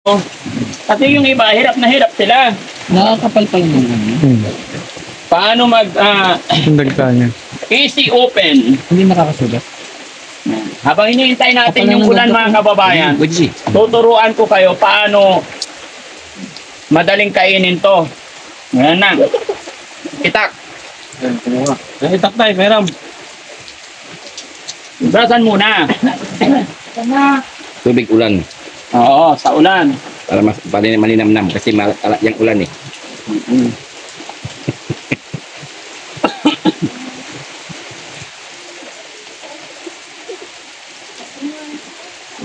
Kasi yung iba, hirap na hirap sila. Nakakapal pa yung Paano Sundag ka niya. easy open. Hindi nakakasugat. Habang hinihintay natin yung ulan mga kababayan, Budji. tuturuan ko kayo paano madaling kainin to. Ngayon na. Itak. Itak tayo, Peram. Brasan muna. Tubig ulan. Oo, sa ulan. Para mas malinamnam kasi malat yung ulan eh.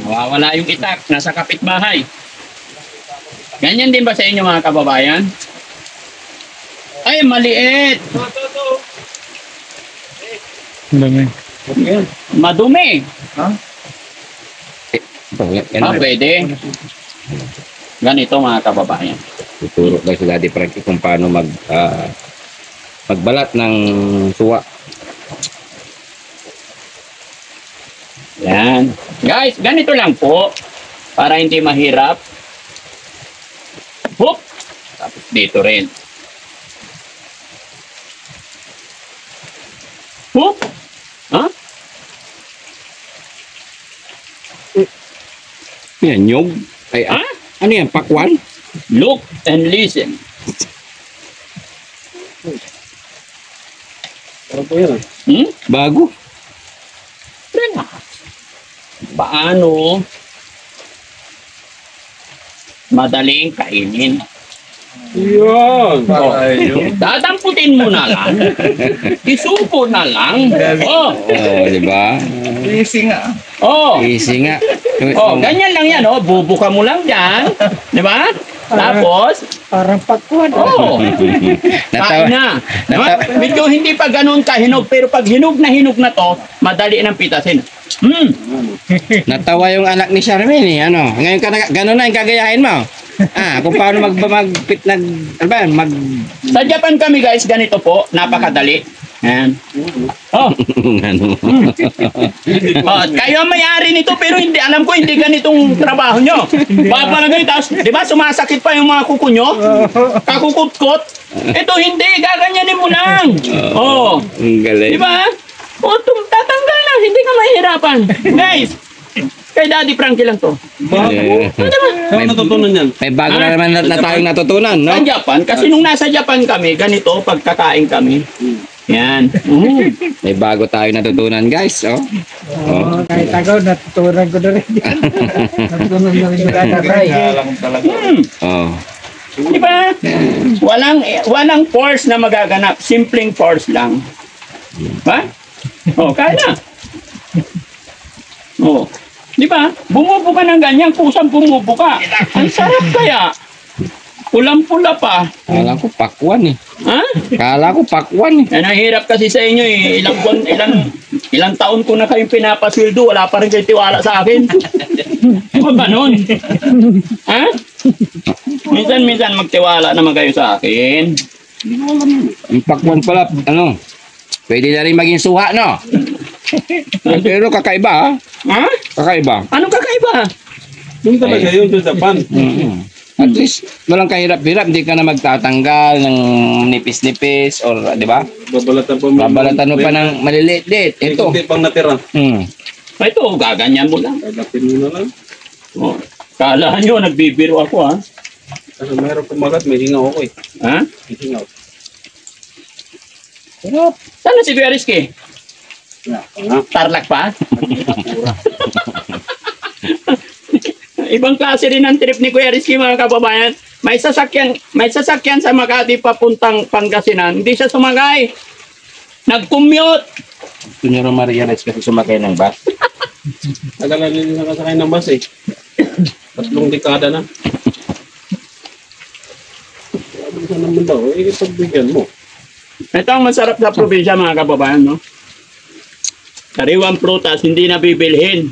Nawawala yung itak. Nasa kapitbahay. Ganyan din ba sa inyo mga kababayan? Ay, maliit. Ang dami. Madumi. Pwede. Ganito mga kababayan. Tuturo daw si Daddy Frankie kung paano magbalat ng suwa. Yan. Guys, ganito lang po. Para hindi mahirap. Hoop! Tapos dito rin. Hoop! Ha? Yan, nyog. Ay, Ha? ano yan, pakwan? Look and listen. Hmm? Bago. Relax. Paano madaling kainin? Yun. Dadamputin mo na lang. Isupo na lang. Oh, Di ba? Easy nga. oh. Easy nga. Oh, ganyan lang yan, oh. Bubuka mo lang dyan. Di ba? Tapos, Parang pakwan. oh, kain na. Medyo hindi pa ganun kahinog, pero pag hinog na to, madali nang pitasin. Natawa yung anak ni Charmaine eh. Ano? Ngayon ka gano'n na yung kagayahin mo. Kung paano Sa Japan kami guys, ganito po, napakadali. Yan. Oh, ano? oh, kayo ang may-ari nito pero hindi alam ko hindi ganitong trabaho nyo. Papalagay tapos, di ba sumasakit pa yung mga kuko nyo? Kakukutkot. Ito hindi, gaganyanin mo lang. Oh, Ang galing. di ba? Oh, tatanggal lang, hindi ka mahihirapan. Guys, kay Daddy Frankie lang to. Eh, Saan natutunan yan? May bago na naman na tayong natutunan, no? Sa Japan, kasi nung nasa Japan kami, ganito, pagkakain kami. Yan. May bago tayo natutunan, guys. Oh. Kahit ako, natutunan ko na rin. Natutunan na rin yung tatay. Oh. Di ba? Walang force na magaganap. Simpleng force lang. Ba? Oh, kaya na. Oh. Di ba? Bumubo ka ng ganyan, kusang bumubo ka. Ang sarap kaya. Pulang-pula pa. Kala ko pakwan eh. Ha? Kala ko pakwan eh. Yan ang hirap kasi sa inyo eh. Ilang taon ko na kayong pinapasweldo, wala pa rin kayo tiwala sa akin. Ano ba nun? Ha? Minsan magtiwala naman kayo sa akin. Ang pakwan pala, ano? Pwede na rin maging suha, no? Pero kakaiba, ha? Ha? Kakaiba. Anong kakaiba? Yung talaga yun sa Japan. At least, walang kahirap-hirap. Hindi ka na magtatanggal ng nipis-nipis or, di ba? Babalatan pa. Babalatan mo pa ng maliliit-liit. Ito. Hindi pang natira. Ito, gaganyan mo lang. Kagatin mo na lang. Oh. Kala nyo, nagbibiro ako ha? Kasi mayroon kumagat, may hingaw ako eh. Ha? May hingaw. Sana si Kuya Rizky? Ah, Tarlac pa? Ibang klase rin ang trip ni Kuya Rizky mga kababayan. May sasakyan sa Makati papuntang Pangasinan. Hindi siya sumakay. Nag-commute. Gusto nyo rin ma-realize kasi sumakay ng bus. tagal na rin nakasakay ng bus eh. 3 dekada na. Sabi ko naman daw, pagbigyan mo. Ito ang masarap sa probinsya mga kababayan, no? Sariwang prutas, hindi na bibilhin.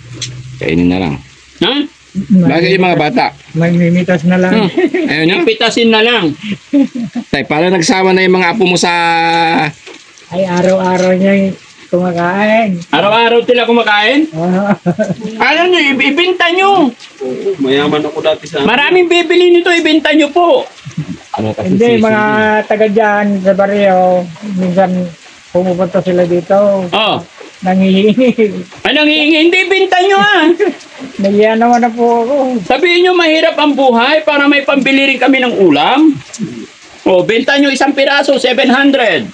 Kainin na lang. Ha? Bagay yung mga bata. Magmimitas na lang. Ayun nyo? Pitasin na lang. Tay, para nagsama na yung mga apo mo sa... Ay, araw-araw niya kumakain. Araw-araw sila kumakain? Ano nyo, ibinta nyo. Mayaman ako dati sa... Maraming bibili nito, ibinta nyo po. Ano kasi Hindi, mga taga dyan sa baryo, minsan pumupunta sila dito. Oh, Nangihingi. anong hihingi? Hindi, ibinta nyo ah. Nagiyan naman na po ako. Sabihin nyo mahirap ang buhay para may pambili rin kami ng ulam. O, benta nyo isang piraso, 700.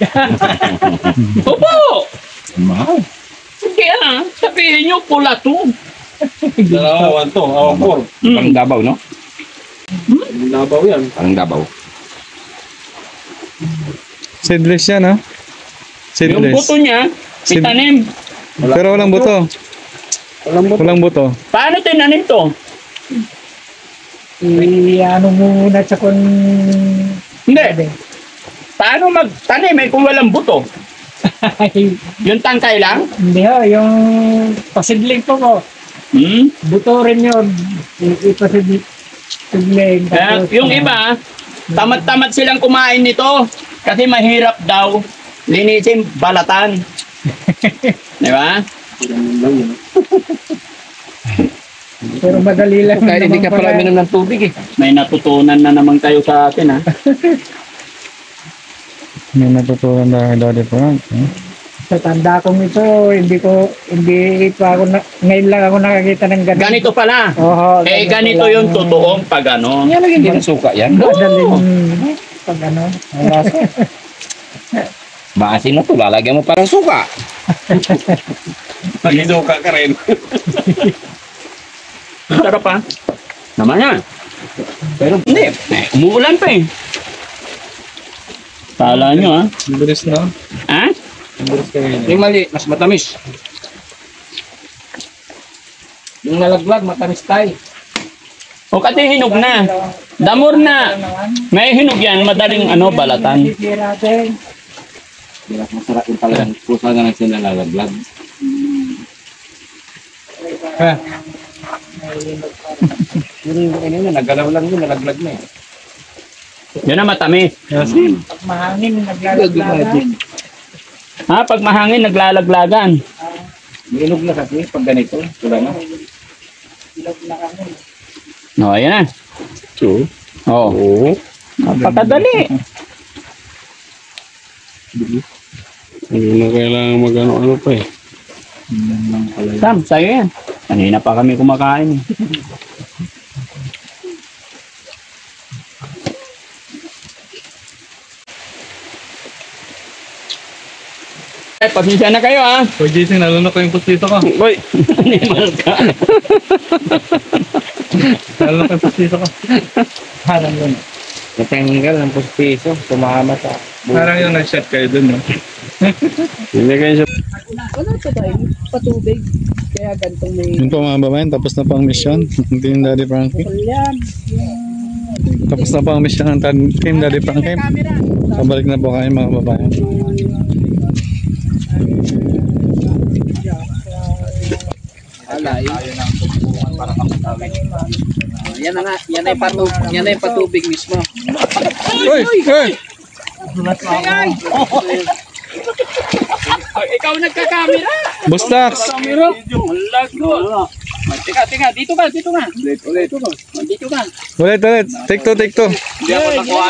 Opo. Mahal. Kaya, sabihin nyo, pula to. Dalawa, 1 to, awa 4. Parang Davao, no? Labaw yan. Parang Davao. Seedless yan, ha? Yung Seedless. buto niya, itanim. Pero walang buto. Walang buto. Paano tinanim to? Ano muna sa kun... Hindi. Paano magtanim kung walang buto? Yung tangkay lang? Hindi ho, yung pasidling po ko. Hmm? Buto rin yun. Ipasidling. Kaya yung iba, tamad-tamad silang kumain nito kasi mahirap daw linisin balatan. Di ba? Pero madali lang. Kaya hindi naman ka pala minom ng tubig eh. May natutunan na naman kayo sa atin, ha? May natutunan na Daddy Frank. Sa tanda kong ito, hindi pa ako, ngayon lang ako nakakita ng ganito. Ganito pala. Oo, Ganito yung totoong pag ano. Yan lagyan din ng suka yan. Madaling pag ano. Maasin na to, lalagyan mo parang suka. Nagiduka ka rin. Sarap pa. Naman yan. Pero hindi. Umuulan pa eh. Kala nyo, ha? Bilis na. Ha? Yung mali, mas matamis. Yung nalaglag, matamis tayo. O kasi hinog na. Damor na. May hinog yan, madaling ano, balatan. Masarap yung talagang pusa na sila nalaglag. Ha? Yung nagalaw lang yun, nalaglag na eh. Yan ang matamis. Yes. Pag mahangin, naglalaglagan. Ha? Pag mahangin, naglalaglagan. Minog na kasi pag ganito. Wala na. No, ayan na. So, Oo. Napakadali. hindi na kailangan mag-ano pa eh. Sam, sa'yo yan. Kanina pa kami kumakain. Ay, pasensya na kayo, ha? Uy, Jason, nalunok ko yung pustito ko. Uy, animal ka. Nalunok yung pustito ko. Parang yun. Natanggal ng pustiso, tumama sa... Parang yung nag-shot kayo dun, no? Hindi kayo siya. Ano ito tayo? Patubig. Kaya gantong may Yun po mga babayan, tapos na po ang mission. Team Daddy Frankie. yan. Tapos na po ang mission ng Team Daddy Frankie. Camera. Pabalik na po kayo mga babayan. Yan na nga. Yan na yung patubig mismo. Uy! Uy! Ikaw nagka-camera. Bustax! Camera? Wala ko. Teka, dito ka. Dito ka. Ulit, ulit. Take two, take two. Hindi ako nakuha.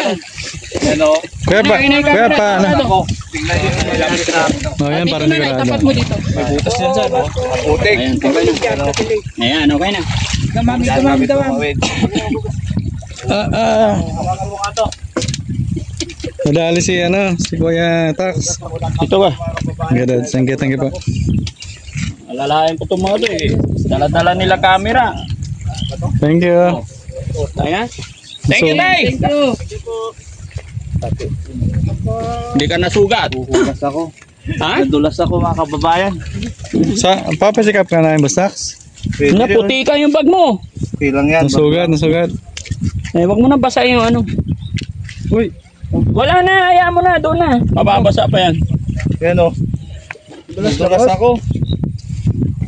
Ano? Kaya pa, kaya pa. Ano? Tingnan nyo yung gamit na. Oh, yan, parang Dito na, itapat mo dito. Butas yan dyan. Putik. Ayan, okay na. Gamami. Nadali si, si Kuya Tax. Ito ba? Good, thank you po. Alalayan ko itong mga ito eh. Dala-dala nila camera. Thank you. Ayan. Thank you, Tay. Thank you. Hindi ka nasugat. Dulas ako. Ha? Dulas ako mga kababayan. Papasikap ka na yung Bustax? Naputi ka yung bag mo. Pilang yan. Nasugat. Eh, wag mo na basahin yung ano. Uy! Wala na, hayaan mo na, doon na. Mababasa pa yan. Yan o. Dulas ako.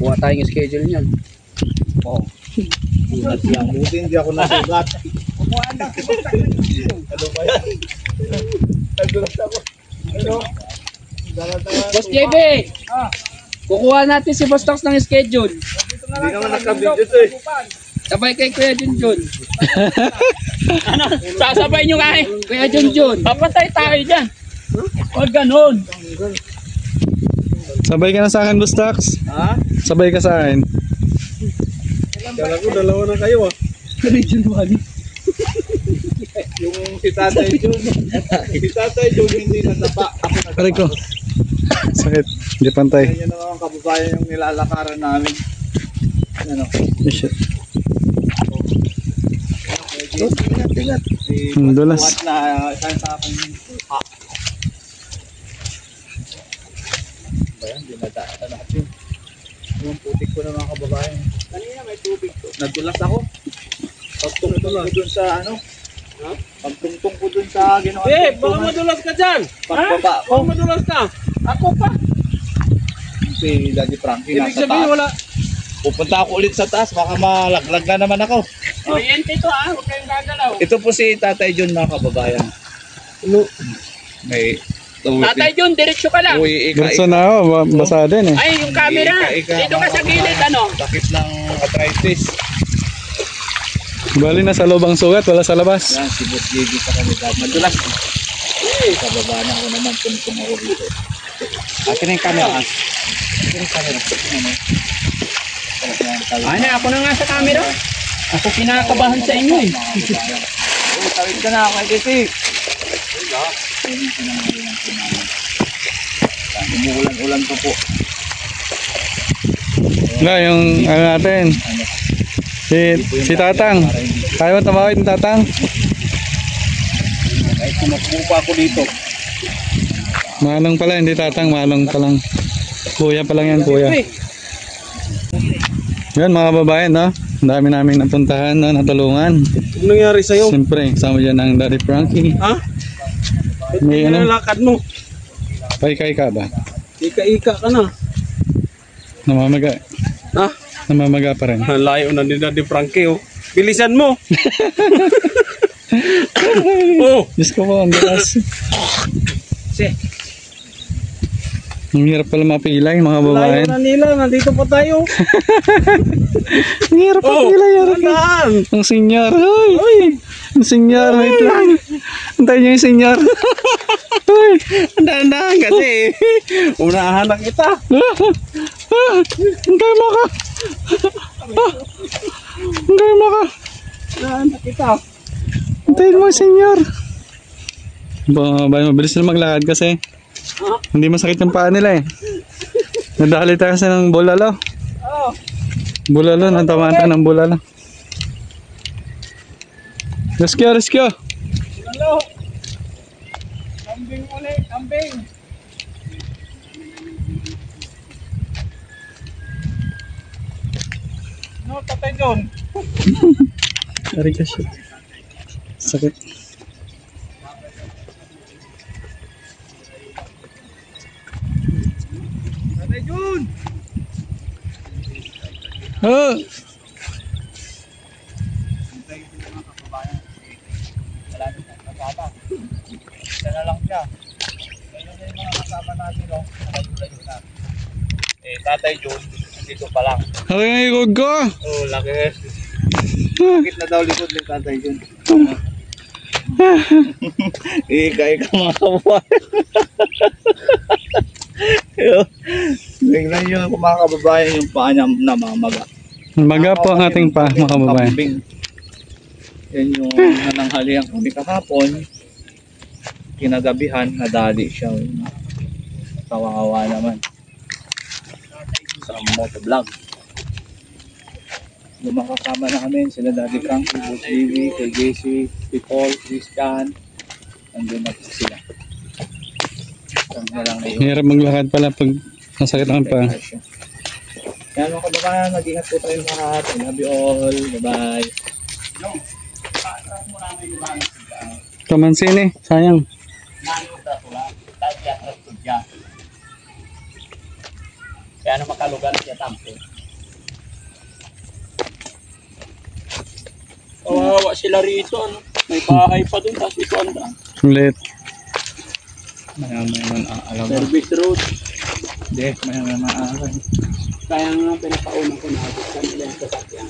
Kuha tayong schedule niyan. Dulas yan. Buti hindi ako nasugat. Ano ba yan? Nadulas ako. Ano? Boss JB! Kukuha natin si Boss Tox ng schedule. Hindi naman nakabidyo to eh. Sabay kay Kuya Junjun. Ano? Sasabay nyo nga eh. Kuya Junjun. Papatay tayo dyan. Huwag ganun. Sabay ka na sa akin, Bustax. Ha? Sabay ka sa akin. Kala ko dalawa na kayo ah. Region 1. Yung si Tatay Jun. Si Tatay Jun hindi natapa. Ako natapa. Aray ko. Sakit. Hindi pantay. Yan ang mga kababayan yung nilalakaran namin. Ano? Oh, shit. Ingat. Si Dulas. Buhat na isang sa akin. Bayan, dinadaan lahat yun. Yung putik ko ng mga kababayan. Kanina may tubig to. Nadulas ako. Pagtungtong ko dun sa ano? Pagtungtong ko dun sa ginawa. baka madulas ka dyan. Pagbaba ko. Madulas ka. Ako pa. Si Daddy Frankie Ibig nasa sabihin taas. wala. Pupunta ako ulit sa taas. Baka malaglag na naman ako. Kuryente to ah. Huwag kayong gagalaw. Ito po si Tatay Jun mga kababayan. May Tatay Jun, diretso ka lang. uwi Diretso na ako. Basa din eh. Ay, yung camera. Dito ka sa gilid, ano? Sakit ng arthritis. Bali na sa loob ang sugat, wala sa labas. Yan, si Boss JB sa kanila. Madulas. Sa baba na ako naman. Tungtong ako dito. Akin na yung camera. Akin na yung camera. Ano, ako na nga sa camera. Ako kinakabahan sa inyo eh. Tawid ka na kay Kisi. Umuulan-ulan pa po. Wala, yung ano natin. Si Tatang. Kaya mo tumawid ng Tatang? Kahit tumakbo pa ako dito. Manong pala, hindi Tatang. Manong pa lang. Kuya pa lang yan, kuya. Yan mga babayan, no? Ang dami namin napuntahan, no? Natulungan. Ano nangyari sa'yo? Siyempre, kasama dyan ang Daddy Frankie. Ha? May Ano ano? lakad mo? Paikay ka ba? Ika-ika ka na. Namamaga. Ha? Namamaga pa rin. Ang layo na ni Daddy Frankie oh. Bilisan mo. Oh. Diyos ko po, ang galas. Ang hirap pala mapilay, mga Layo babayan. na nila. Nandito pa tayo. Ang hirap mapilay. Tandaan. Ang senyor. Uy! Ang senyor, wait lang. Antayin niyo yung senyor. Uy! Tandaan kasi. Unahan na kita. Hintay mo ka. Hintay mo ka. Unahan na kita. Hintayin mo yung senyor. Mabilis na maglakad kasi. Hindi masakit yung paa nila eh. Nadali tayo kasi ng bulalo. Bulalo, natamaan tayo ng bulalo. Rescue, rescue. Hello. Kambing ulit, kambing. No, Tatay Jun. Ari ka shit. Sakit. Tatay Jun. Oh! Isa na lang siya. Ganyan na yung mga kasama natin, no? Nakatulayo na. Tatay Jun, nandito pa lang. Hari nga ikog ko! Oh, laki. Sakit na daw likod ng Tatay Jun. Ika mga kababayan. Tingnan nyo mga kababayan yung paa niya namamaga. Maga po ang ating pa, mga kababayan. Kambing. Yan yung nananghalian kami kahapon. Kinagabihan, nadali siya. Kawawa naman. Sa motovlog. Yung mga kasama namin, sila Daddy Frankie, Boss Livy, kay JC, si Paul, Christian. Nandun na sila. Kami na lang ngayon. Hirap maglakad pala pag nasakit ang pa. Yan mga kababayan, mag-ingat po tayo lahat. I love you all. Bye-bye. Kamansin eh, sayang. Kaya na makalugan siya tampo. Kawawa sila rito, ano? May bahay pa dun, tapos ito ang daan. Ulit. Maya-maya man aalam. Service road. Hindi, maya-maya man aalam. Kaya nga pinapauna ko na abot kanila yung sasakyan.